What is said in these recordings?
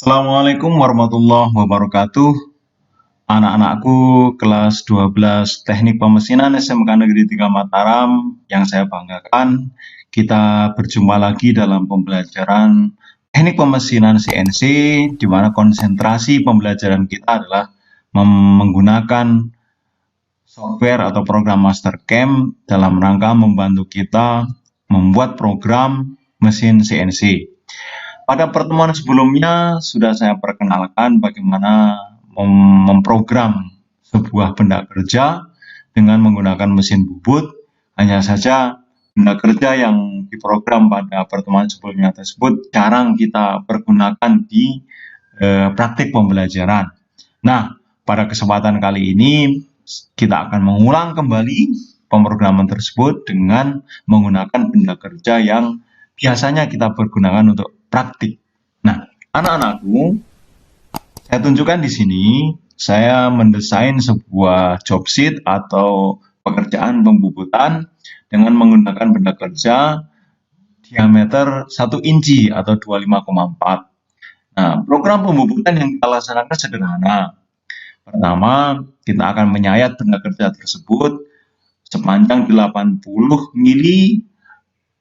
Assalamualaikum warahmatullahi wabarakatuh. Anak-anakku kelas 12 Teknik Pemesinan SMK Negeri 3 Mataram yang saya banggakan, kita berjumpa lagi dalam pembelajaran Teknik Pemesinan CNC, di mana konsentrasi pembelajaran kita adalah menggunakan software atau program Mastercam dalam rangka membantu kita membuat program mesin CNC. Pada pertemuan sebelumnya sudah saya perkenalkan bagaimana memprogram sebuah benda kerja dengan menggunakan mesin bubut. Hanya saja benda kerja yang diprogram pada pertemuan sebelumnya tersebut jarang kita pergunakan di praktik pembelajaran. Nah, pada kesempatan kali ini kita akan mengulang kembali pemrograman tersebut dengan menggunakan benda kerja yang biasanya kita pergunakan untuk praktik. Nah, anak-anakku, saya tunjukkan di sini, saya mendesain sebuah job sheet atau pekerjaan pembubutan dengan menggunakan benda kerja diameter 1 inci atau 25,4. Nah, program pembubutan yang kita laksanakan sederhana. Pertama, kita akan menyayat benda kerja tersebut sepanjang 80 mili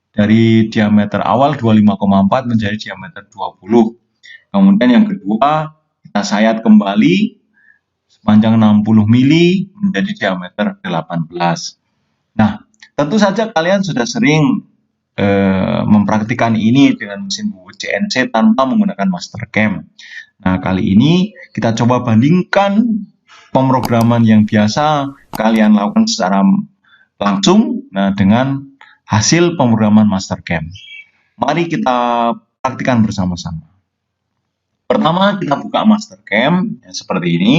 dari diameter awal 25,4 menjadi diameter 20. Kemudian yang kedua, kita sayat kembali sepanjang 60 mili menjadi diameter 18. Nah, tentu saja kalian sudah sering mempraktikkan ini dengan mesin bubut CNC tanpa menggunakan Mastercam. Nah, kali ini kita coba bandingkan pemrograman yang biasa kalian lakukan secara langsung dengan hasil pemrograman Mastercam. Mari kita praktikkan bersama-sama. Pertama, kita buka Mastercam seperti ini.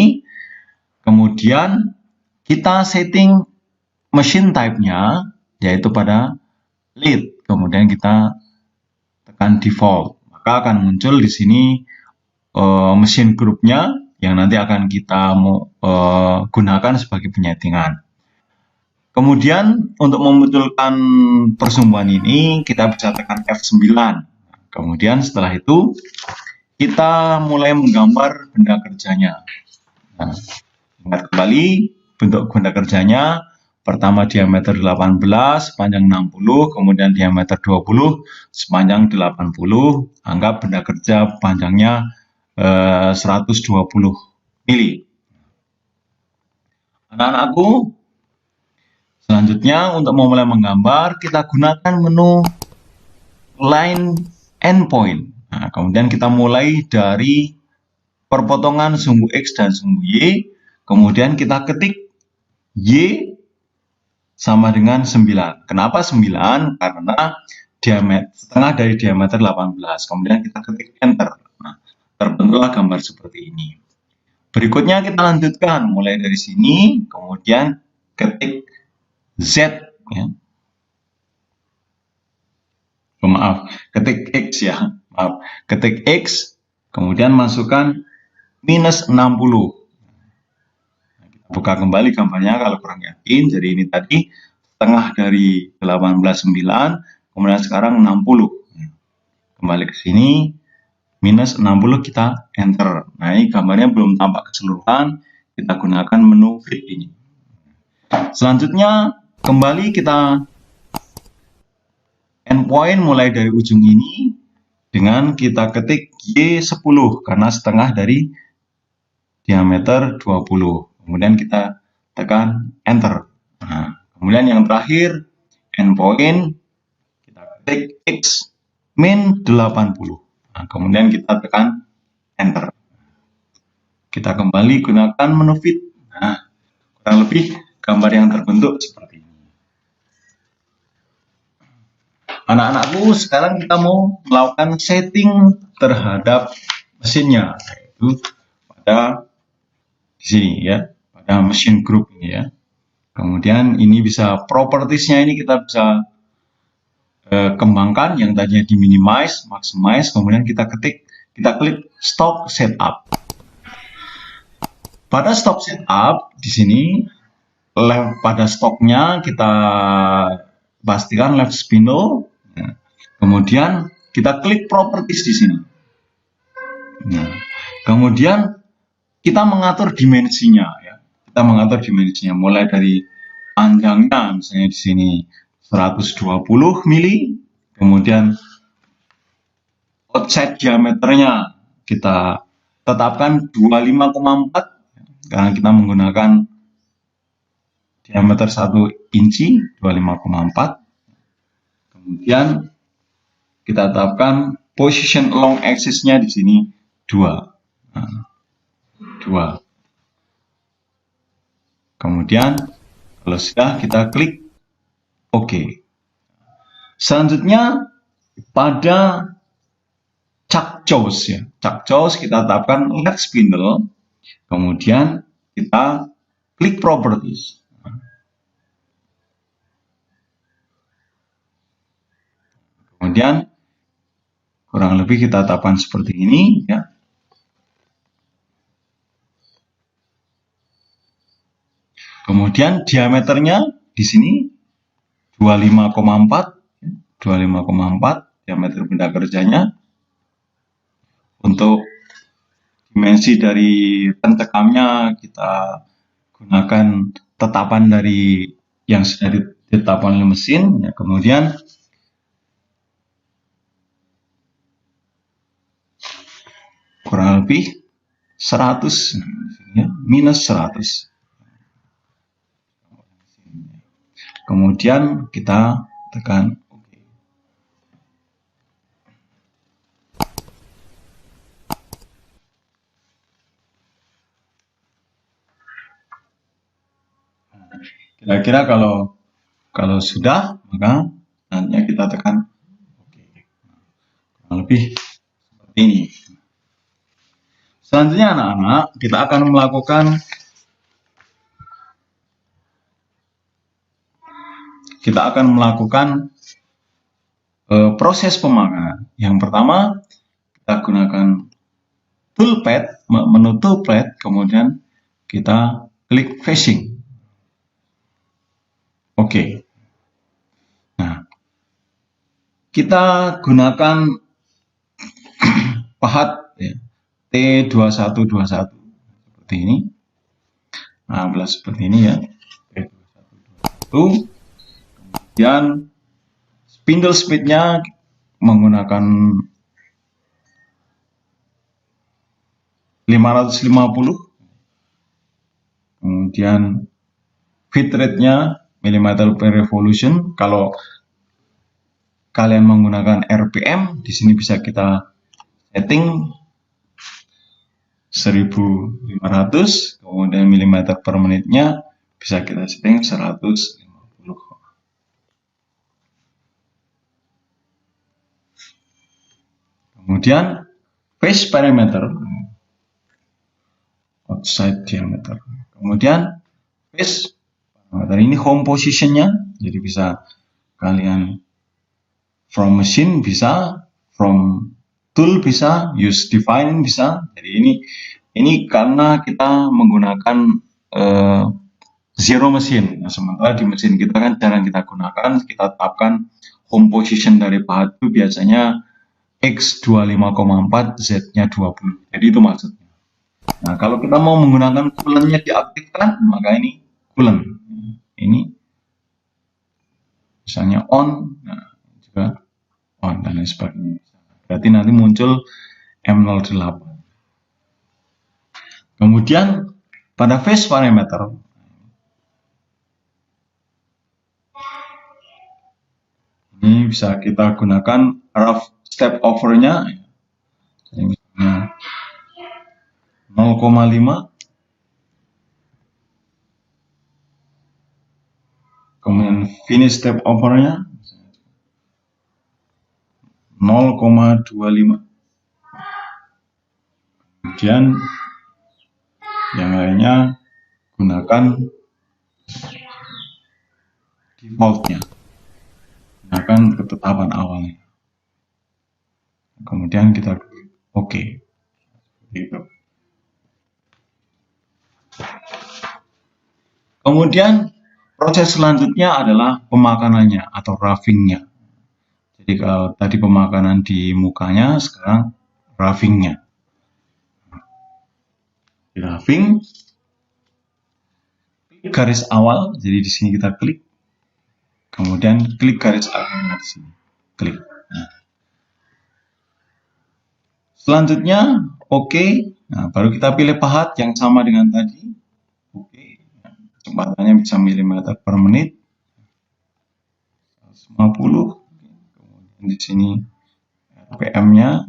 Kemudian kita setting machine type-nya yaitu pada lead. Kemudian kita tekan default. Maka akan muncul di sini mesin grupnya yang nanti akan kita gunakan sebagai penyetingan. Kemudian untuk memunculkan persumbuhan ini kita bisa tekan F9. Kemudian setelah itu kita mulai menggambar benda kerjanya. Nah, ingat kembali bentuk benda kerjanya. Pertama diameter 18, sepanjang 60, kemudian diameter 20, sepanjang 80. Anggap benda kerja panjangnya 120 mili. Anak-anakku, selanjutnya untuk memulai menggambar, kita gunakan menu line endpoint. Nah, kemudian kita mulai dari perpotongan sumbu X dan sumbu Y. Kemudian kita ketik Y sama dengan 9. Kenapa 9? Karena diameter setengah dari diameter 18. Kemudian kita ketik enter. Nah, terbentuklah gambar seperti ini. Berikutnya kita lanjutkan mulai dari sini, kemudian ketik Z ya. Ketik X ya. Ketik X, kemudian masukkan minus 60. Kita buka kembali gambarnya kalau kurang yakin. Jadi ini tadi setengah dari 18,9, kemudian sekarang 60. Kembali ke sini, minus 60, kita enter. Nah, ini gambarnya belum tampak keseluruhan, kita gunakan menu fit ini. Selanjutnya, kembali kita endpoint mulai dari ujung ini dengan kita ketik Y10 karena setengah dari diameter 20. Kemudian kita tekan enter. Nah, kemudian yang terakhir endpoint kita ketik X min 80. Nah, kemudian kita tekan enter. Kita kembali gunakan menu fit. Nah, kurang lebih gambar yang terbentuk seperti ini. Anak-anakku, sekarang kita mau melakukan setting terhadap mesinnya, yaitu pada di sini ya, pada mesin group ini ya. Kemudian ini bisa propertiesnya ini kita bisa kembangkan yang tadinya di minimize, maximize, kemudian kita klik stop setup. Pada stop setup di sini pada stoknya kita pastikan left spindle. Kemudian kita klik properties di sini. Nah, kemudian kita mengatur dimensinya ya. Kita mengatur dimensinya mulai dari panjangnya misalnya di sini 120 mili, kemudian outside diameternya kita tetapkan 25,4 karena kita menggunakan diameter 1 inci 25,4. Kemudian kita tetapkan position along axis-nya di sini 2. Nah, 2. Kemudian kalau sudah kita klik OK. Selanjutnya pada chuck jaws ya. Chuck jaws kita tetapkan left spindle. Kemudian kita klik properties. Kemudian kurang lebih kita tetapkan seperti ini ya. Kemudian diameternya di sini 25,4 diameter benda kerjanya. Untuk dimensi dari pencekamnya kita gunakan tetapan dari yang sudah ditetapkan oleh mesin ya. Kemudian kurang lebih 100 ya, minus 100. Kemudian kita tekan OK. Kira-kira kalau sudah, maka nantinya kita tekan OK. Kurang lebih seperti ini. Selanjutnya anak-anak, kita akan melakukan proses pemakanan. Yang pertama, kita gunakan toolpad, menu toolpad, kemudian kita klik facing. Oke. Nah, kita gunakan pahat ya, T2121 seperti ini. Nah, seperti ini ya. T2121. Kemudian spindle speed-nya menggunakan 550. Kemudian feed rate-nya millimeter per revolution. Kalau kalian menggunakan RPM, di sini bisa kita setting 1500. Kemudian milimeter per menitnya bisa kita setting 150. Kemudian face parameter, outside diameter. Kemudian face parameter ini home positionnya, jadi bisa kalian from machine bisa, from tool bisa, use define bisa. Jadi ini karena kita menggunakan zero machine. Nah, sementara di mesin kita kan jarang kita gunakan, kita tetapkan home position dari pahat itu biasanya X 25,4, Z-nya 20. Jadi itu maksudnya. Nah, kalau kita mau menggunakan coolant-nya diaktifkan, maka ini coolant. Ini misalnya on, nah, juga on dan lain sebagainya. Berarti nanti muncul M08. Kemudian pada phase parameter, ini bisa kita gunakan rough step over-nya, misalnya 0,5. Kemudian finish step over-nya 0,25. Kemudian yang lainnya gunakan default-nya, gunakan ketetapan awalnya. Kemudian kita klik OK. Gitu. Kemudian proses selanjutnya adalah pemakanannya atau roughing-nya. Jadi kalau tadi pemakanan di mukanya, sekarang roughing-nya. Graving, klik garis awal, jadi di sini kita klik, kemudian klik garis akhirnya di sini, klik. Nah. Selanjutnya, oke. Nah, baru kita pilih pahat yang sama dengan tadi. Oke. Nah, kecepatannya bisa milimeter per menit. 150. Kemudian di sini RPM-nya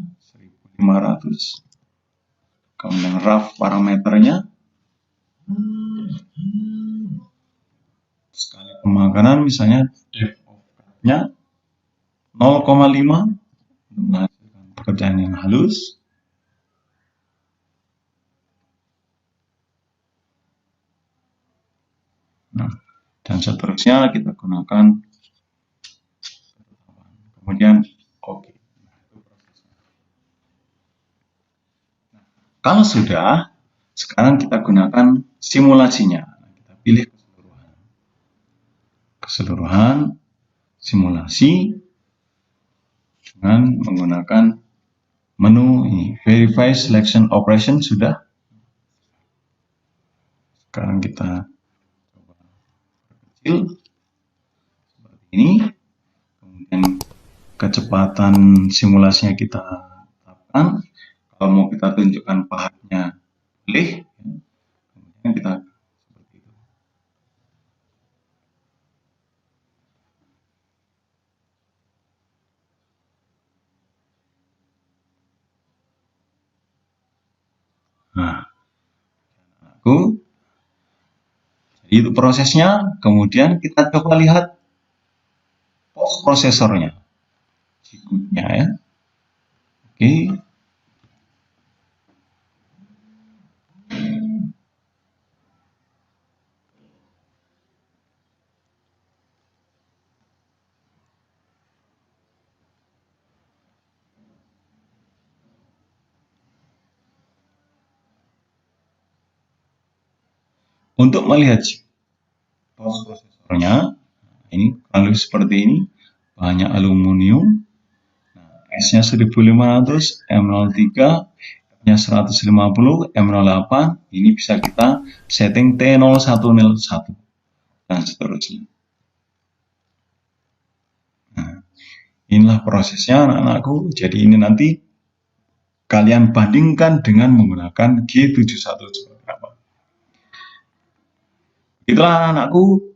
1500. Kemudian rough parameternya. Sekali pemakanan misalnya depth of cut-nya 0,5 untuk menghasilkan pekerjaan yang halus. Nah, dan seterusnya kita gunakan. Kemudian oke. Kalau sudah, sekarang kita gunakan simulasinya. Kita pilih keseluruhan simulasi dengan menggunakan menu ini, verify selection operation sudah. Sekarang kita coba kecil seperti ini. Kemudian kecepatan simulasinya kita tetapkan. Kalau mau kita tunjukkan pahatnya, pilih. Kemudian kita seperti itu. Nah, jadi itu prosesnya. Kemudian kita coba lihat post prosesornya, G-code-nya ya. Oke. Untuk melihat post prosesornya, ini kurang lebih seperti ini, bahannya aluminium, S-nya 1500, M03, F-nya 150, M08, ini bisa kita setting T0101 dan seterusnya. Nah, inilah prosesnya anak-anakku. Jadi ini nanti kalian bandingkan dengan menggunakan G71 seperti apa. Itulah anakku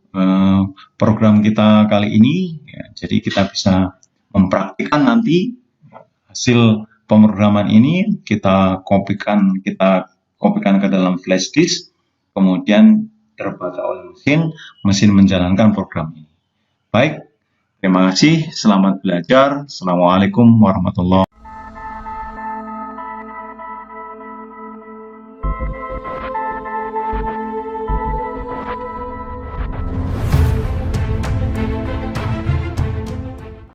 program kita kali ini. Ya, jadi kita bisa mempraktikkan nanti hasil pemrograman ini kita kopikan ke dalam flash disk, kemudian terbaca oleh mesin menjalankan program ini. Baik, terima kasih, selamat belajar. Assalamualaikum warahmatullahi wabarakatuh.